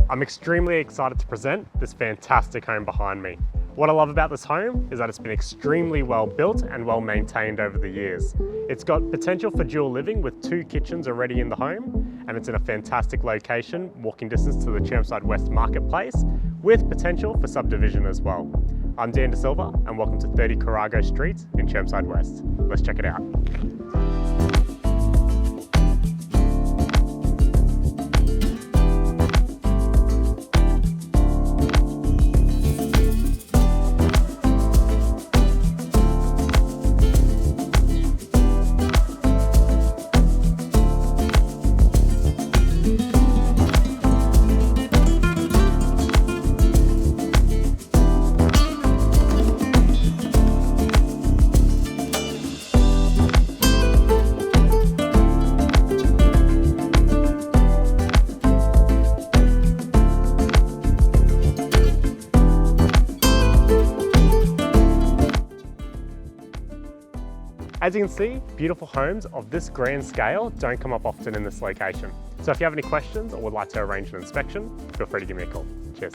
I'm extremely excited to present this fantastic home behind me. What I love about this home is that it's been extremely well built and well maintained over the years. It's got potential for dual living with 2 kitchens already in the home, and it's in a fantastic location, walking distance to the Chermside West Marketplace, with potential for subdivision as well. I'm Dan De Silva and welcome to 30 Kurago Street in Chermside West. Let's check it out. As you can see, beautiful homes of this grand scale don't come up often in this location. So if you have any questions or would like to arrange an inspection, feel free to give me a call. Cheers.